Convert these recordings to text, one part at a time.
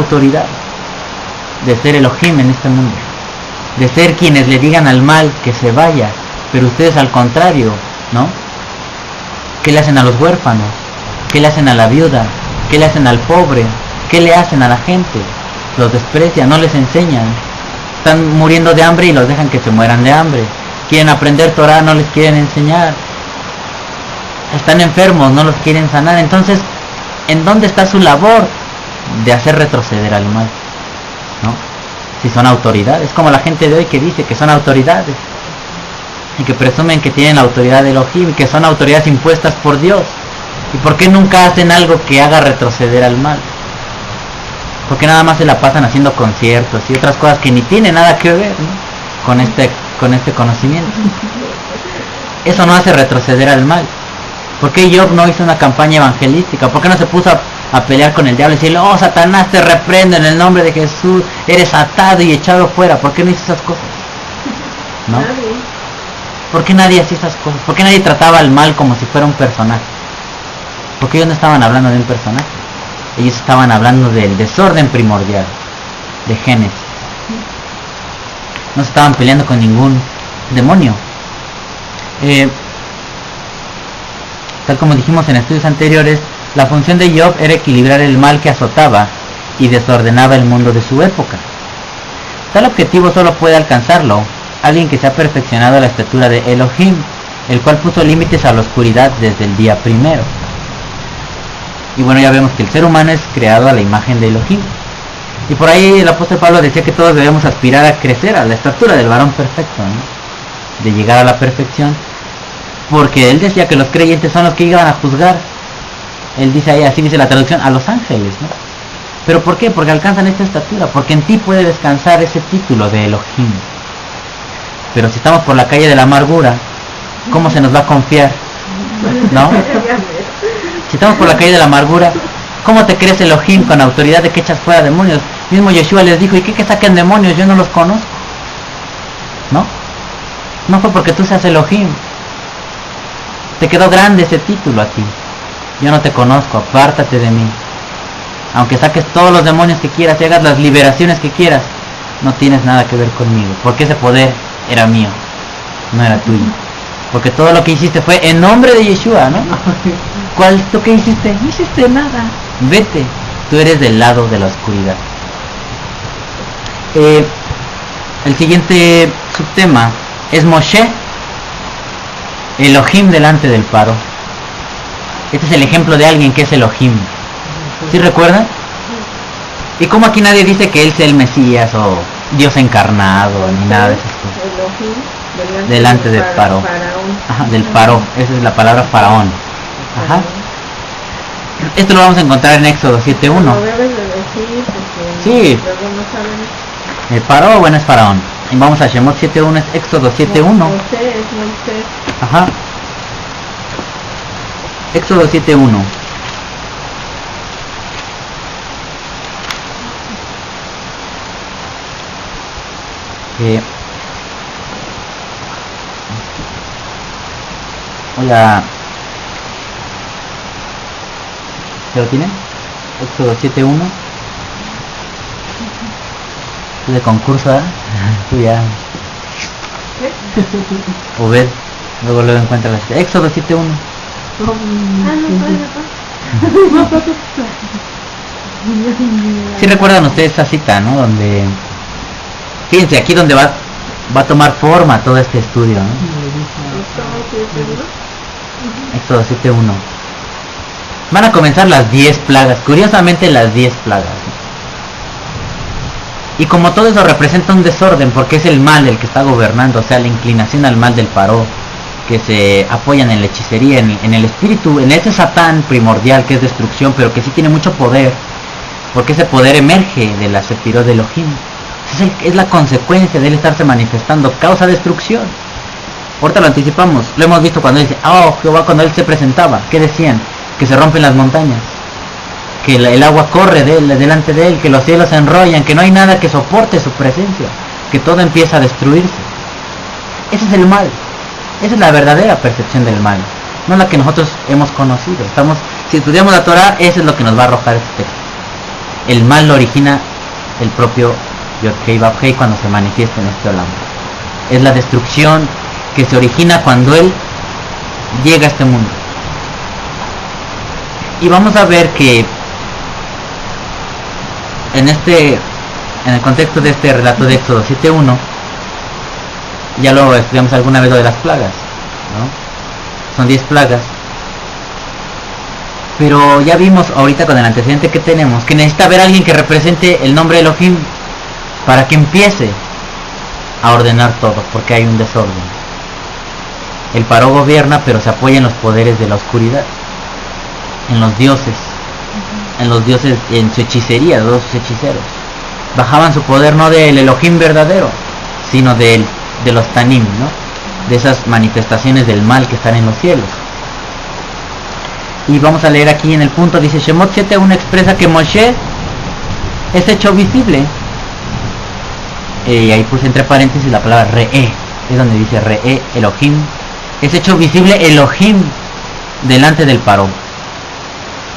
autoridad de ser Elohim en este mundo, de ser quienes le digan al mal que se vaya, pero ustedes al contrario, ¿no? ¿Qué le hacen a los huérfanos? ¿Qué le hacen a la viuda? ¿Qué le hacen al pobre? ¿Qué le hacen a la gente? Los desprecian, no les enseñan. Están muriendo de hambre y los dejan que se mueran de hambre. Quieren aprender Torah, no les quieren enseñar. Están enfermos, no los quieren sanar. Entonces, ¿en dónde está su labor de hacer retroceder al mal? ¿No? Si son autoridades, como la gente de hoy que dice que son autoridades y que presumen que tienen la autoridad de Elohim y que son autoridades impuestas por Dios. ¿Y por qué nunca hacen algo que haga retroceder al mal? Porque nada más se la pasan haciendo conciertos y otras cosas que ni tienen nada que ver, ¿no? con este conocimiento. Eso no hace retroceder al mal. ¿Por qué Job no hizo una campaña evangelística? ¿Por qué no se puso a pelear con el diablo y decirle, oh Satanás, te reprendo en el nombre de Jesús, eres atado y echado fuera? ¿Por qué no hizo esas cosas? ¿No? ¿Por qué nadie hacía esas cosas? ¿Por qué nadie trataba al mal como si fuera un personaje? Porque ellos no estaban hablando de un personaje. Ellos estaban hablando del desorden primordial, de Génesis. No se estaban peleando con ningún demonio. Tal como dijimos en estudios anteriores, la función de Job era equilibrar el mal que azotaba y desordenaba el mundo de su época. Tal objetivo solo puede alcanzarlo alguien que se ha perfeccionado a la estatura de Elohim, el cual puso límites a la oscuridad desde el día primero. Y bueno, ya vemos que el ser humano es creado a la imagen de Elohim. Y por ahí el apóstol Pablo decía que todos debemos aspirar a crecer a la estatura del varón perfecto, ¿no? De llegar a la perfección. Porque él decía que los creyentes son los que iban a juzgar. Él dice ahí, así dice la traducción, a los ángeles, ¿no? ¿Pero por qué? Porque alcanzan esta estatura. Porque en ti puede descansar ese título de Elohim. Pero si estamos por la calle de la amargura, ¿cómo se nos va a confiar? ¿No? Si estamos por la calle de la amargura, ¿cómo te crees Elohim con autoridad de que echas fuera demonios? Mismo Yeshua les dijo, ¿y qué que saquen demonios? Yo no los conozco. ¿No? No fue porque tú seas Elohim. Te quedó grande ese título a ti. Yo no te conozco, apártate de mí. Aunque saques todos los demonios que quieras y hagas las liberaciones que quieras, no tienes nada que ver conmigo. Porque ese poder era mío, no era tuyo. Porque todo lo que hiciste fue en nombre de Yeshua, ¿no? ¿Tú qué hiciste? No hiciste nada. Vete, tú eres del lado de la oscuridad. El siguiente subtema es Moshe, Elohim delante del paro. Este es el ejemplo de alguien que es Elohim. ¿Sí recuerdan? Y como aquí nadie dice que él sea el Mesías o Dios encarnado ni nada de esas cosas. Delante del paro. Ajá, del paro. Esa es la palabra faraón. Ajá. Esto lo vamos a encontrar en Éxodo 7.1. Sí. El paro, bueno, es faraón. Y vamos a Shemot 7.1, es Éxodo 7.1. Ajá. Éxodo 7.1. Hola. ¿Se lo tienen? Éxodo 7.1. Tú de concurso, ¿eh? Tú ya. Obed. Luego encuentra la Éxodo 7.1. ¿Sí recuerdan ustedes esa cita, no? Donde, fíjense, aquí donde va a tomar forma todo este estudio, ¿no? Éxodo 7.1. Van a comenzar las 10 plagas, curiosamente las 10 plagas. Y como todo eso representa un desorden, porque es el mal el que está gobernando, o sea, la inclinación al mal del paró, que se apoyan en la hechicería, en el espíritu, en ese Satán primordial que es destrucción, pero que sí tiene mucho poder, porque ese poder emerge de la Sefirot de Elohim. Es la consecuencia de él estarse manifestando, causa destrucción. Ahorita lo anticipamos, lo hemos visto cuando él dice, oh Jehová, cuando él se presentaba, ¿qué decían? Que se rompen las montañas, que el agua corre delante de él, que los cielos se enrollan, que no hay nada que soporte su presencia, que todo empieza a destruirse. Ese es el mal. Esa es la verdadera percepción del mal, no la que nosotros hemos conocido. Si estudiamos la Torah, eso es lo que nos va a arrojar este texto. el mal lo origina el propio Yod-Hei Vav-Hei cuando se manifiesta en este Olam. Es la destrucción que se origina cuando él llega a este mundo. Y vamos a ver que en el contexto de este relato de Éxodo 7.1, ya lo estudiamos alguna vez lo de las plagas, ¿no? Son 10 plagas. Pero ya vimos ahorita con el antecedente que tenemos que necesita haber alguien que represente el nombre de Elohim para que empiece a ordenar todo, porque hay un desorden. El Paró gobierna, pero se apoya en los poderes de la oscuridad, en los dioses, en su hechicería, todos sus hechiceros. Bajaban su poder no del Elohim verdadero, sino de los Tanim, ¿no? De esas manifestaciones del mal que están en los cielos. Y vamos a leer aquí en el punto, dice Shemot 7.1 expresa que Moshe es hecho visible. Y ahí puse entre paréntesis la palabra Re'e, es donde dice Re'e, Elohim. Es hecho visible Elohim delante del Paró,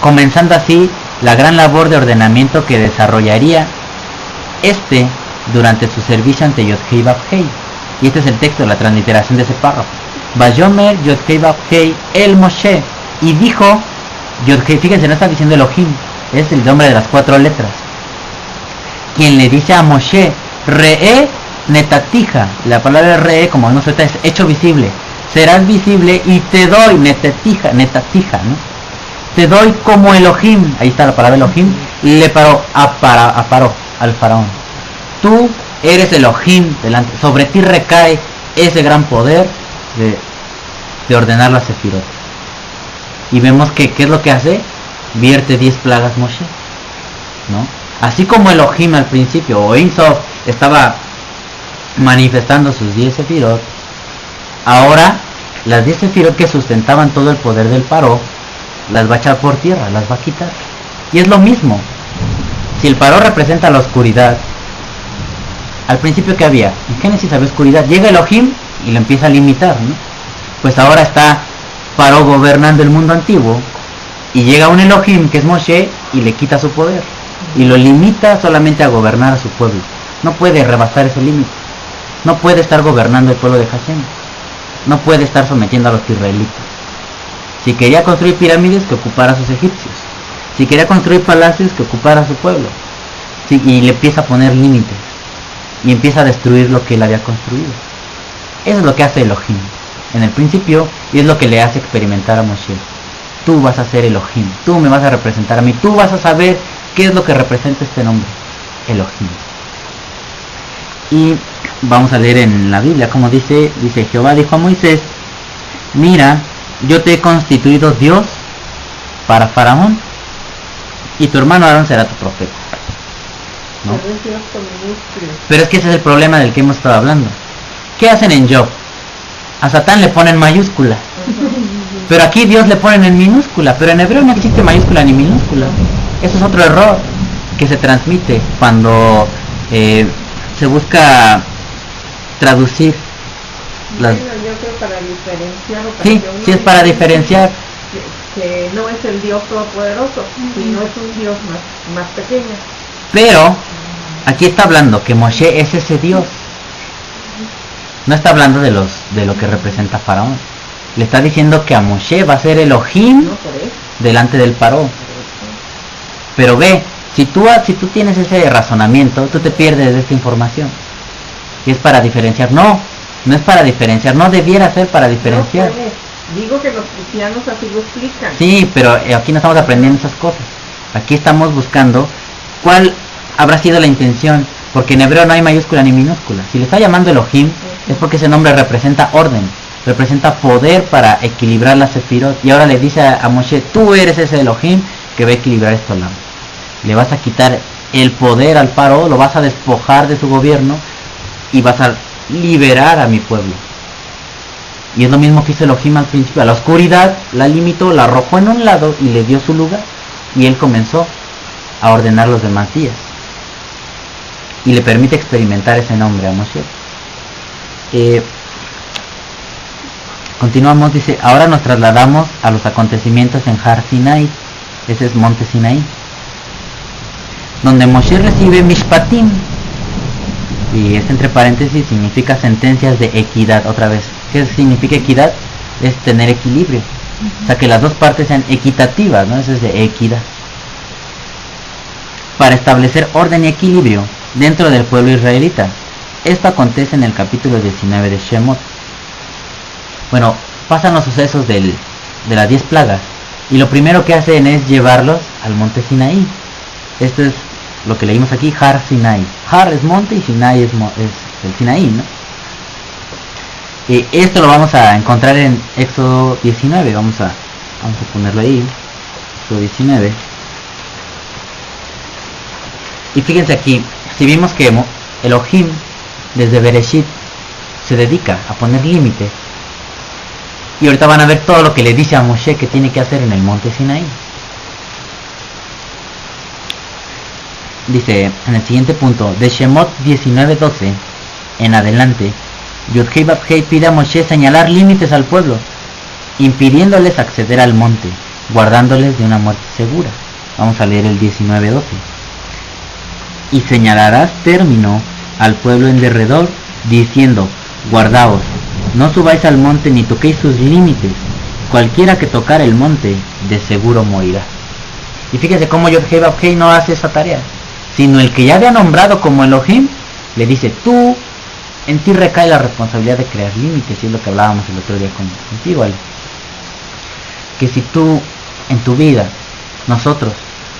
comenzando así la gran labor de ordenamiento que desarrollaría durante su servicio ante Yod-Hei Vav-Hei. Y este es el texto de la transliteración de ese párrafo. Vayomer Yod-Hei Vav-Hei el Moshe. Y dijo Yod-Hei, fíjense, no está diciendo Elohim, es el nombre de las 4 letras. Quien le dice a Moshe, Re'e netatija. La palabra Re'e, como no se es hecho visible. Serás visible y te doy netatija, ¿no? Te doy como Elohim. Ahí está la palabra Elohim. Y le paró al faraón. Tú eres Elohim delante. Sobre ti recae ese gran poder de ordenar la sefirot. Y vemos que ¿qué es lo que hace? Vierte 10 plagas Moshe, ¿no? Así como Elohim al principio, o Ein Sof, estaba manifestando sus 10 sefirot, ahora las 10 sefirot que sustentaban todo el poder del Paró, las va a echar por tierra, las va a quitar. Y es lo mismo. Si el Paró representa la oscuridad, al principio ¿qué había? En Génesis había oscuridad, llega Elohim y lo empieza a limitar, ¿no? Pues ahora está Paró gobernando el mundo antiguo y llega un Elohim que es Moshe y le quita su poder y lo limita solamente a gobernar a su pueblo. No puede rebasar ese límite, no puede estar gobernando el pueblo de Hashem, no puede estar sometiendo a los israelitas. Si quería construir pirámides, que ocupara a sus egipcios. Si quería construir palacios, que ocupara a su pueblo. Y le empieza a poner límites y empieza a destruir lo que él había construido. Eso es lo que hace Elohim en el principio, y es lo que le hace experimentar a Moshe. Tú vas a ser Elohim, tú me vas a representar a mí, tú vas a saber qué es lo que representa este nombre, Elohim. Y vamos a leer en la Biblia como dice Jehová dijo a Moisés, mira, yo te he constituido Dios para Faraón y tu hermano Aarón será tu profeta, ¿no? Pero es que ese es el problema del que hemos estado hablando. ¿Qué hacen en Job? A Satán le ponen mayúscula, pero aquí Dios le ponen en minúscula, pero en hebreo no existe mayúscula ni minúscula. Eso es otro error que se transmite cuando se busca traducir las... Yo creo para diferenciar, sí es para diferenciar que no es el Dios todopoderoso, sino es un Dios más pequeño. Pero aquí está hablando que Moshe es ese Dios. No está hablando de lo que representa Faraón. Le está diciendo que a Moshe va a ser Elohim delante del Paró. Pero ve, si tú tienes ese razonamiento, tú te pierdes de esta información. Y es para diferenciar. No es para diferenciar, no debiera ser para diferenciar. No, digo que los cristianos así lo explican. Sí, pero aquí no estamos aprendiendo esas cosas. Aquí estamos buscando cuál habrá sido la intención, porque en hebreo no hay mayúscula ni minúscula. Si le está llamando Elohim, es porque ese nombre representa orden, representa poder para equilibrar la sefirot. Y ahora le dice a Moshe, tú eres ese Elohim que va a equilibrar esto. Le vas a quitar el poder al Paró, lo vas a despojar de su gobierno y vas a liberar a mi pueblo. Y es lo mismo que hizo Elohim al principio. A la oscuridad la limitó, la arrojó en un lado y le dio su lugar. Y él comenzó a ordenar los demás días. Y le permite experimentar ese nombre a Moshe. Continuamos, dice, ahora nos trasladamos a los acontecimientos en Har Sinai. Ese es Monte Sinaí. donde Moshe recibe Mishpatim, y es entre paréntesis, significa sentencias de equidad. Otra vez, ¿qué significa equidad? Es tener equilibrio, o sea que las dos partes sean equitativas, ¿no? Eso es de equidad, para establecer orden y equilibrio dentro del pueblo israelita. Esto acontece en el capítulo 19 de Shemot. Bueno, pasan los sucesos de las 10 plagas, y lo primero que hacen es llevarlos al monte Sinaí. Esto es lo que leímos aquí, Har Sinai. Har es monte y Sinai es el Sinaí, ¿no? Esto lo vamos a encontrar en Éxodo 19, vamos a ponerlo ahí, Éxodo 19. Y fíjense aquí, si vimos que Elohim desde Bereshit se dedica a poner límites, y ahorita van a ver todo lo que le dice a Moshe que tiene que hacer en el monte Sinaí. Dice en el siguiente punto, de Shemot 19:12 en adelante, Yud-Hei Vav-Hei pide a Moshe señalar límites al pueblo, impidiéndoles acceder al monte, guardándoles de una muerte segura. Vamos a leer el 19:12. Y señalarás término al pueblo en derredor, diciendo, guardaos, no subáis al monte ni toquéis sus límites, cualquiera que tocar el monte, de seguro morirá. Y fíjese cómo Yod-Hei Vav-Hei no hace esa tarea, sino el que ya había nombrado como Elohim, le dice, en ti recae la responsabilidad de crear límites, y es lo que hablábamos el otro día contigo, Ale. Que si tú, en tu vida, nosotros,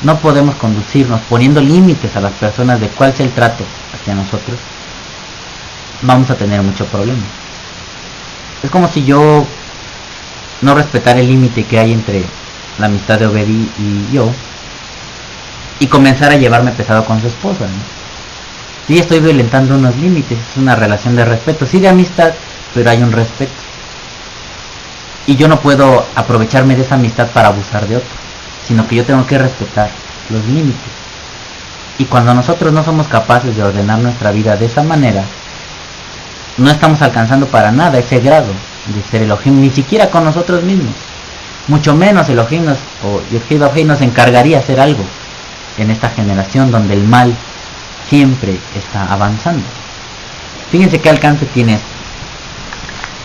no podemos conducirnos poniendo límites a las personas de cuál sea el trato hacia nosotros, vamos a tener mucho problema. Es como si yo no respetara el límite que hay entre la amistad de Obedi y yo, y comenzara a llevarme pesado con su esposa, ¿no? Sí, estoy violentando unos límites, es una relación de respeto, sí de amistad, pero hay un respeto. Y yo no puedo aprovecharme de esa amistad para abusar de otro, sino que yo tengo que respetar los límites. Y cuando nosotros no somos capaces de ordenar nuestra vida de esa manera, no estamos alcanzando para nada ese grado de ser Elohim, ni siquiera con nosotros mismos. Mucho menos Elohim Yod-Hei Vav-Hei nos encargaría hacer algo en esta generación donde el mal siempre está avanzando. Fíjense qué alcance tiene esto.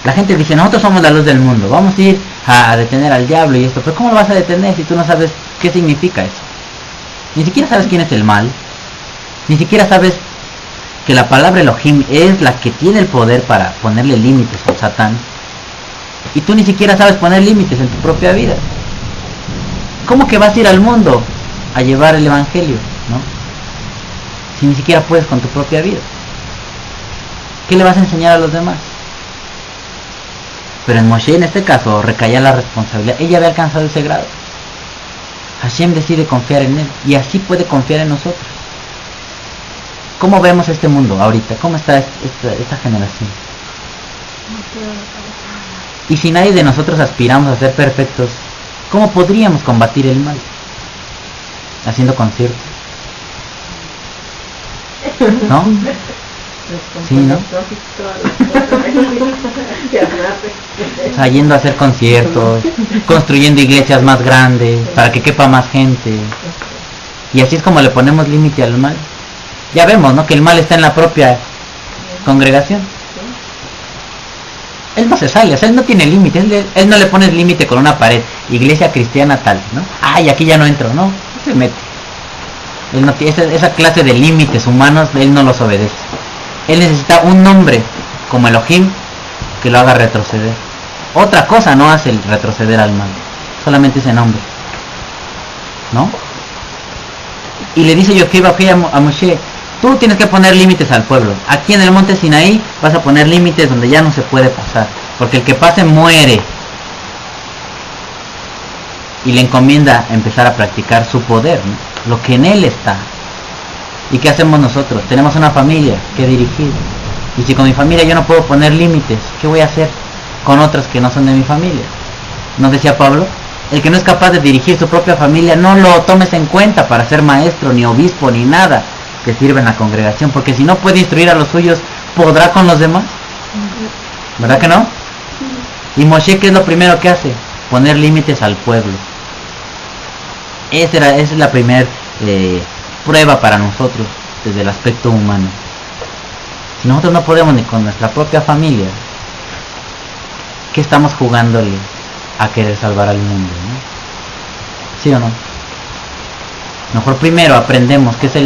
La gente dice, nosotros somos la luz del mundo, vamos a ir a detener al diablo y esto, pero ¿cómo lo vas a detener si tú no sabes qué significa eso? Ni siquiera sabes quién es el mal, ni siquiera sabes que la palabra Elohim es la que tiene el poder para ponerle límites a Satán, y tú ni siquiera sabes poner límites en tu propia vida. ¿Cómo que vas a ir al mundo a llevar el evangelio, no? Si ni siquiera puedes con tu propia vida, ¿qué le vas a enseñar a los demás? Pero en Moshe, en este caso, recaía la responsabilidad. Ella había alcanzado ese grado. Hashem decide confiar en él, y así puede confiar en nosotros. ¿Cómo vemos este mundo ahorita? ¿Cómo está esta generación? Y si nadie de nosotros aspiramos a ser perfectos, ¿cómo podríamos combatir el mal? Haciendo conciertos, ¿no? Sí, ¿no? O sea, yendo a hacer conciertos, construyendo iglesias más grandes para que quepa más gente, y así es como le ponemos límite al mal. Ya vemos, ¿no?, que el mal está en la propia congregación. Él no se sale, o sea, él no tiene límite, él no le pone límite con una pared, iglesia cristiana tal, ¿no? Ay, aquí ya no entro, no se mete. Él no tiene esa clase de límites humanos, él no los obedece. Él necesita un nombre como Elohim que lo haga retroceder. Otra cosa no hace el retroceder al mal, solamente ese nombre, ¿no? Y le dice Yod-Hei Vav-Hei a Moshe, tú tienes que poner límites al pueblo. Aquí en el monte Sinaí vas a poner límites donde ya no se puede pasar, porque el que pase muere. Y le encomienda empezar a practicar su poder, ¿no?, lo que en él está. ¿Y qué hacemos nosotros? Tenemos una familia que dirigir, y si con mi familia yo no puedo poner límites, ¿qué voy a hacer con otras que no son de mi familia? Nos decía Pablo, el que no es capaz de dirigir su propia familia, no lo tomes en cuenta para ser maestro, ni obispo, ni nada que sirva en la congregación, porque si no puede instruir a los suyos, ¿podrá con los demás? ¿Verdad que no? Y Moshe, ¿qué es lo primero que hace? Poner límites al pueblo. Esa es la primera prueba para nosotros desde el aspecto humano. Si nosotros no podemos ni con nuestra propia familia, ¿qué estamos jugándole a querer salvar al mundo, ¿no? ¿Sí o no? Mejor primero aprendemos qué es el